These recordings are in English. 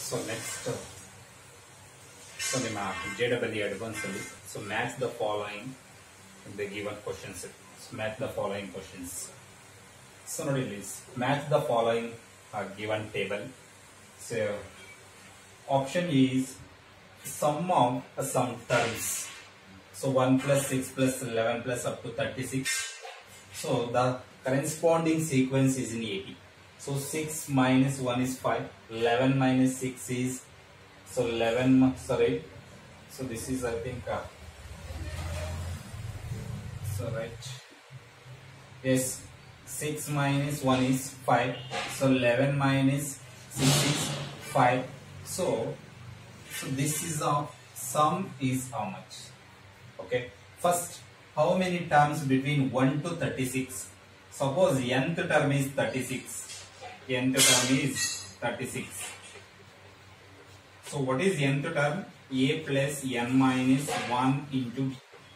So next, so the map JEE advanced. So match the following in the given questions. So match the following questions. So ನೋಡಿ match the following given table. So option is sum of some terms. So 1 plus 6 plus 11 plus up to 36. So the corresponding sequence is in AP. So 6 minus 1 is 5. 11 minus 6 is, so 11, sorry. So this is, I think, so right. Yes, 6 minus 1 is 5. So 11 minus 6 is 5. So this is the sum is how much? Okay. First, how many terms between 1 to 36? Suppose nth term is 36. Nth term is 36. So what is nth term? A plus n minus 1 into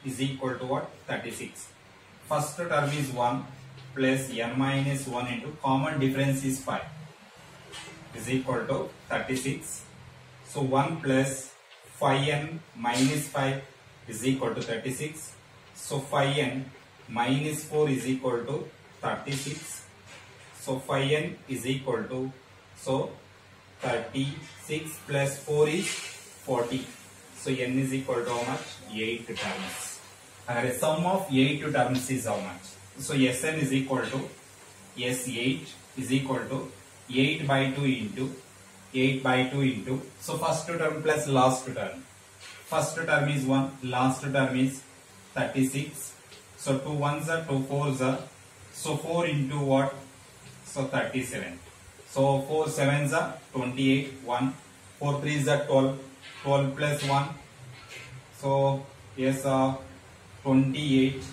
is equal to what? 36. First term is 1 plus n minus 1 into common difference is 5 is equal to 36. So 1 plus 5n minus 5 is equal to 36. So 5n minus 4 is equal to 36. So 5n is equal to, so 36 plus 4 is 40. So n is equal to how much? 8 terms. And the sum of 8 terms is how much? So Sn is equal to S8 is equal to 8 by 2 into 8 by 2 into, so first term plus last term. First term is 1, last term is 36. So 2 1s are 2 4s are, so 4 into what? So 37. So 4 7s are 28, 1, 4 3s are 12, 12 plus 1. So yes, 28,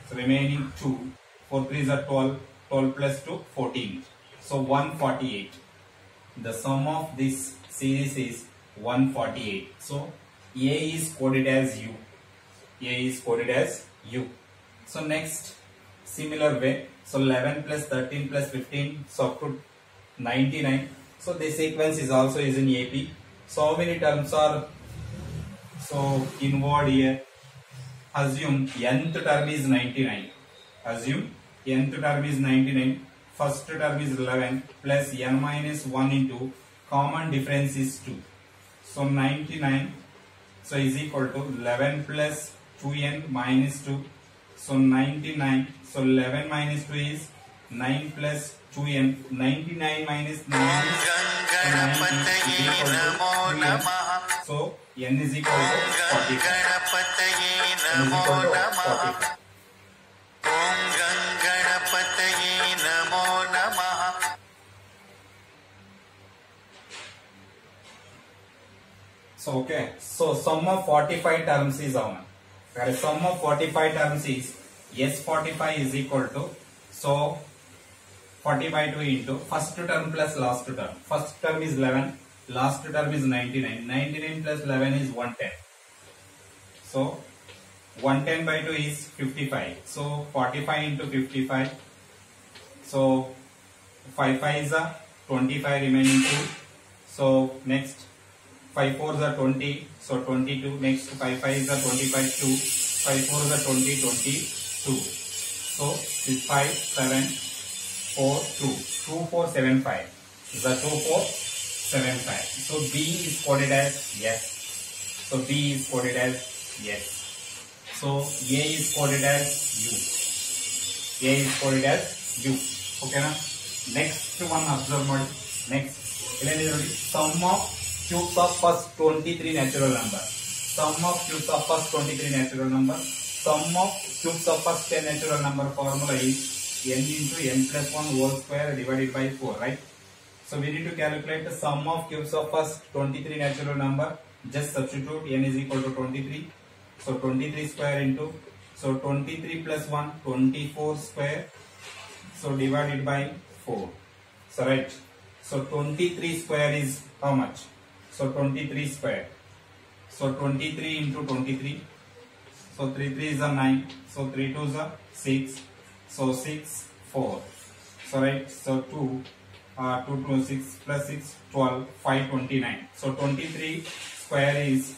so remaining 2, 4 3s are 12, 12 plus 2, 14. So 148. The sum of this series is 148. So A is coded as U. A is coded as U. So next, similar way. So 11 plus 13 plus 15, so up to 99. So this sequence is also is in AP. So how many terms are so involved here? Assume nth term is 99. Assume nth term is 99. First term is 11 plus n minus 1 into common difference is 2. So 99, so is equal to 11 plus 2n minus 2. So 99, so 11 minus 2 is 9 plus 2n. 99 minus 9 is 90 is equal to 2n. So n is equal to 45. N is equal to 45. So okay, so sum of 45 terms is how much? The sum of 45 terms is S45 is equal to, so 40 by 2 into first term plus last term. First term is 11, last term is 99. 99 plus 11 is 110. So 110 by 2 is 55. So 45 into 55. So 5 5 is a 25, remaining 2. So next 5 4s are 20, so 22. Next 5 5 is a 25, 2. 5 4 is a 20, 22. So 6 5 7 4 2. 2 4 7 5 is a 2 4 7 5. So B is coded as yes. So B is coded as yes. So A is coded as U. A is coded as U. Okay na? Next one observe mode. Next, sum of cubes of first 23 natural number. Sum of cubes of first 23 natural number. Sum of cubes of first 10 natural number formula is n into n plus 1 whole square divided by 4, right? So we need to calculate the sum of cubes of first 23 natural number. Just substitute n is equal to 23. So 23 square into, so 23 plus 1, 24 square. So divided by 4. So right. So 23 square is how much? So 23 square. So 23 into 23. So 3 3 is a 9. So 3 2 is a 6. So 6 4. So right. So 2 2 to 6 plus 6 12 529. So 23 square is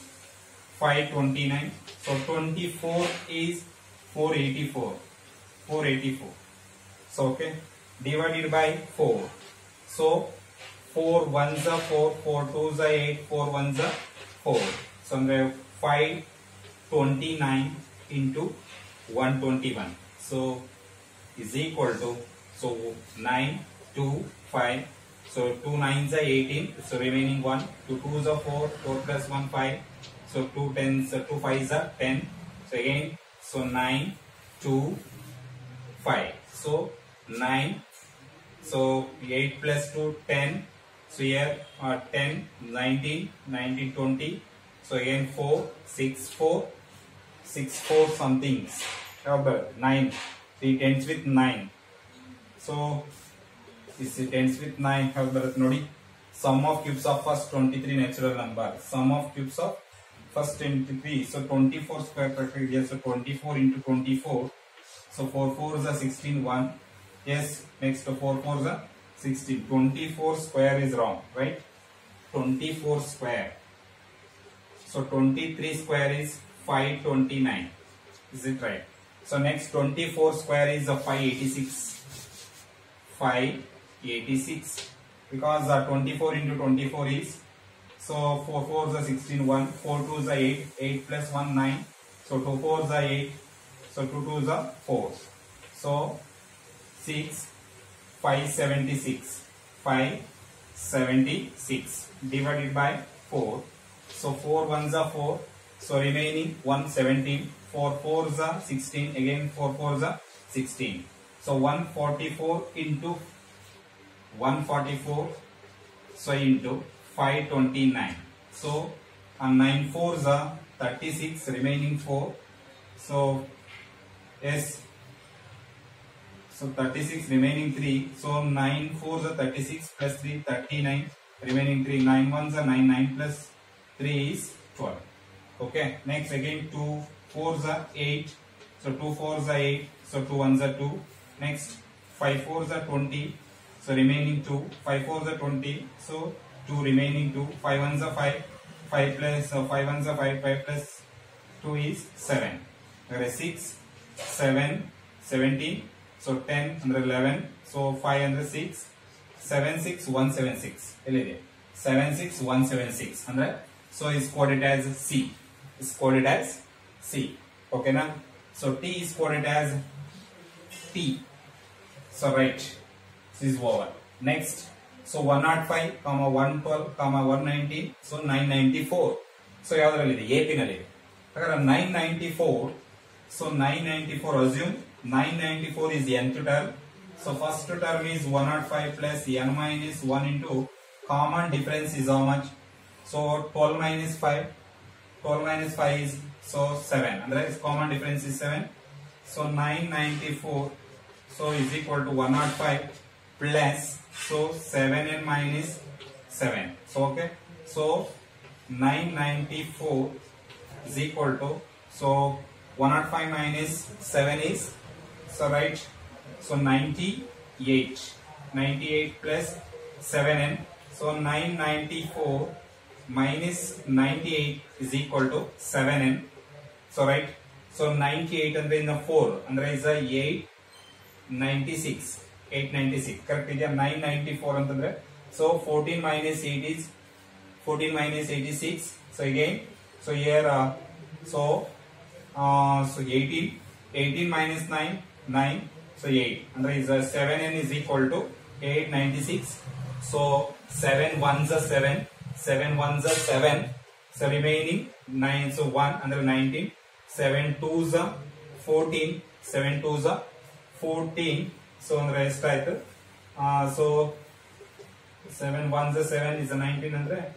529. So 24 is 484. So okay, divided by 4. So 4 ones are 4, 4 twos are 8, 4 ones are 4. So 529 into 121. So is equal to, so 9 2 5. So 2 nines are 18. So remaining 1. 2 twos are 4, 4 plus 1 5. So 2 tens, 2 fives are 10. So again, so 9 2 5. So 9. So 8 plus 2 10. So here 10 19 19 20. So again 4 6 4 6 4 somethings. 9. So it ends with 9. So this ends with 9. Nodi. Sum of cubes of first 23 natural number. Sum of cubes of first 23. So 24 square factor. Yes, so 24 into 24. So 4 4s are 16 1. Yes, next to 4 4s are 16. 24 square is wrong, right? 24 square. So 23 square is 529. Is it right? So next 24 square is 586. 586 because 24 into 24 is, so 4 4s are 16 1, 4 2s are 8, 8 plus 1 9. So 2 4s are 8. So 2 2s are 4. So 6 576. 576 divided by 4. So 4 ones are 4. So remaining 117. 4 4s are 16. Again 4 4s are 16. So 144 into 144. So into 529. So 9 4s are 36. Remaining 4. So yes. So 36 remaining 3. So 9 4s are 36 plus 3 39. Remaining 3. 9 1s are 9. 9 plus 3 is 12. Okay. Next again 2 4s are 8. So 2 4s are 8. So 2 1s are 2. Next 5 4s are 20. So remaining 2. 5 4s are 20. So 2 remaining 2. 5 1s are 5. 5 plus 5 1s are 5. 5 plus 2 is 7. There is 6 7 17. So 10 under 11. So 5 under 6. 76176. 76176. So is coded as C. Is coded as C. Okay na? So T is coded as T. So right. This is over. Next. So 105, 112, 190. So 994. So yavralide AP nalide. 994. So 994 assume 994 is nth term. So first term is 105 plus n minus 1 into common difference is how much? So 12 minus 5. 12 minus 5 is so 7. And that is common difference is 7. So 994 so is equal to 105 plus so 7n minus 7. So okay. So 994 is equal to, so 105 minus 7 is, so right, so 98. 98 plus 7n. So 994 minus 98 is equal to 7n. So right. So 98 and then the 4 and there is a 896. 896. Correct. 994 and then so 14 minus 8 is 14 minus 86. So again, so here so 18 minus 9 9. So 8 and there is a 7n is equal to 896. So 7 ones are 7. 7 ones are 7. So remaining 9. So 1 under 19. 7 twos are 14. 7 twos are 14. So on the rest so 7 ones are 7 is a 19 under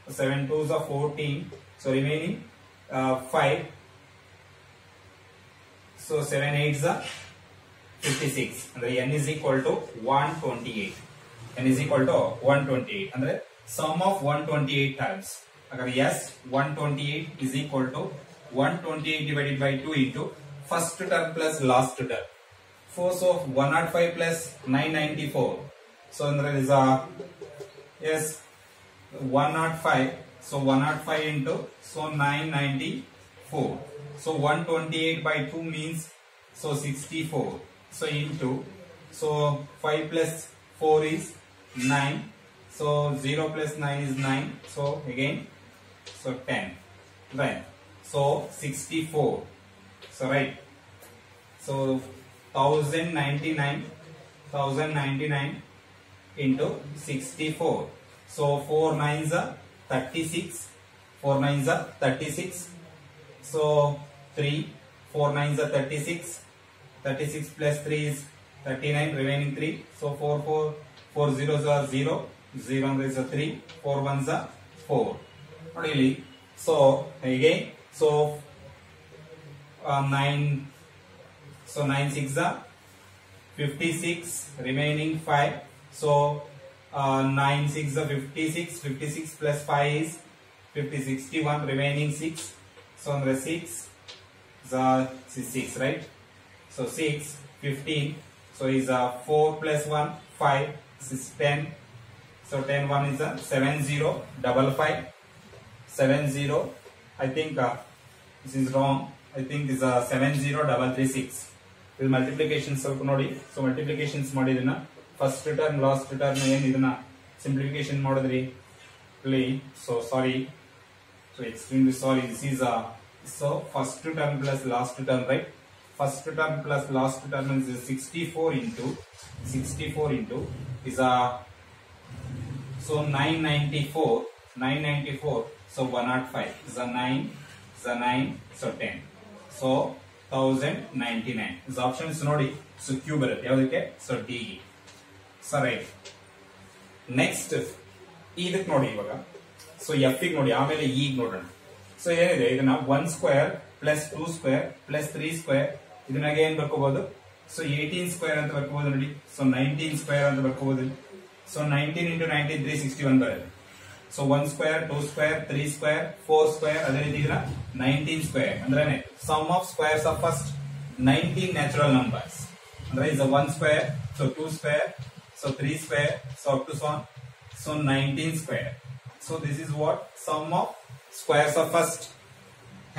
7 twos are 14. So remaining 5. So 7 eights are 56. And the n is equal to 128. N is equal to 128. And the sum of 128 terms. Yes, 128 is equal to 128 divided by 2 into first term plus last term. So 105 plus 994. So there is a yes 105. So 105 into so 994. So 128 by 2 means so 64. So into so 5 plus 4 is 9. So 0 plus 9 is 9. So again so 10. Right. So 64. So right. So 1099 into 64. So 4 nines are 36. 4 nines are 36. So 3. 4 nines are 36. 36 plus 3 is 39. Remaining 3. So 4 zeros are 0. 0 is a 3. 4 ones are 4. Really. So again. So 9. So 9 6 are 56. Remaining 5. So 9 6 are 56. 56 plus 5 is 61. Remaining 6. So on the 6 is 6, right? So 6 15. So is 4 plus 1 5. This is 10. So 10 1 is a 7055. 70. I think this is wrong. I think this is 70336. This multiplication ಸ್ವಲ್ಪ ನೋಡಿ. So multiplications ಮಾಡಿದನ first term last term ಏನು ಇದನ್ನ simplification ಮಾಡಿದ್ರಿ. So sorry. So extremely sorry. This is so first term plus last term, right? First term plus last term is 64 into is so 994. So 105 is a 9 so 10. So 1099 is options nodi. So Q ಬರುತ್ತೆ ಯಾವುದಕ್ಕೆ? So D. So right. Next ಇದಕ್ಕೆ ನೋಡಿ ಇವಾಗ. So F ಗೆ ನೋಡಿ ಆಮೇಲೆ E ಗೆ ನೋಡೋಣ. So ಏನಿದೆ ಇದನ್ನ 1 square plus 2 square plus 3 square ಇದನ್ನಾಗೆ ಏನು ಬರ್ಕೋಬಹುದು? So 18 square ಅಂತ ಬರ್ಕೋಬಹುದು ನೋಡಿ. So 19 square ಅಂತ ಬರ್ಕೋಬಹುದು. So 19 into 19 361 ಬರುತ್ತೆ. So 1 square, 2 square, 3 square, 4 square, ಅದೇ ರೀತಿ ಇದನ್ನ 19 square ಅಂದ್ರೆ sum of squares of first 19 natural numbers. ಅಂದ್ರೆ is a 1 square, so 2 square, so 3 square, so up to so on. So 19 square. So this is what sum of squares of first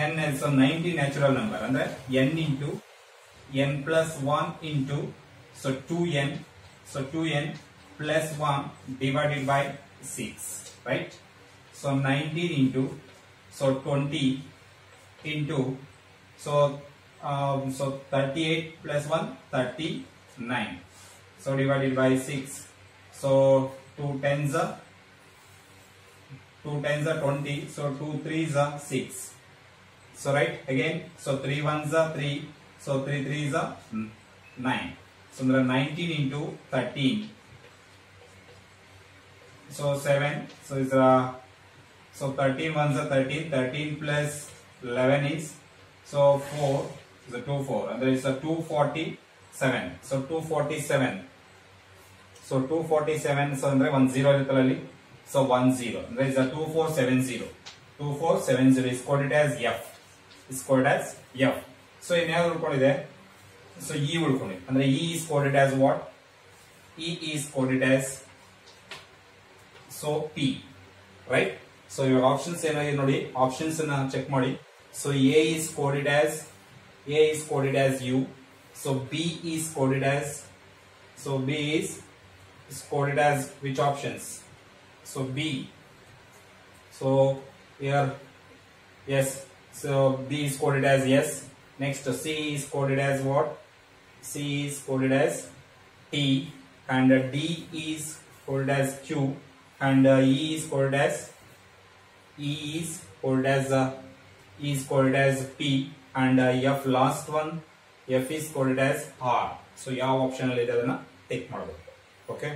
n is a 90 natural number. ಅಂದ್ರೆ n into n plus 1 into so 2n, so 2n plus 1 divided by 6. Right? So 19 into so 20 into so 38 plus 1 39. So divided by 6. So 2 tens are 20. So 2 3s are 6. So right again. So 3 ones are 3. So 3 3s are 9. So there are 19 into 13. So 7. So is so 13 ones are 13. 13 plus 11 is so 4 is a 2 4 and there is a 247. So 247. So 247. So andre 1 0 iruttalla. So 1 0. There is a 2470. 2470 is coded as F. Is coded as F. So in ಯಾವುದು ಉಳ್ಕೊಂಡಿದೆ? So E ಉಳ್ಕೊಂಡಿದೆ. ಅಂದ್ರೆ E is coded as what? E is coded as so P, right? So your options ಏನಾಗಿದೆ ನೋಡಿ, options ಅನ್ನ check ಮಾಡಿ. So A is coded as U. So B is coded as coded as which options? So B. So here yes. So B is coded as yes. Next C is coded as what? C is coded as T and D is coded as Q. And E is coded as P and F last one F is coded as R. So ಯಾವ option ಅಲ್ಲಿ ಇದೆ ಅದನ್ನ tick ಮಾಡಬೇಕು. Okay.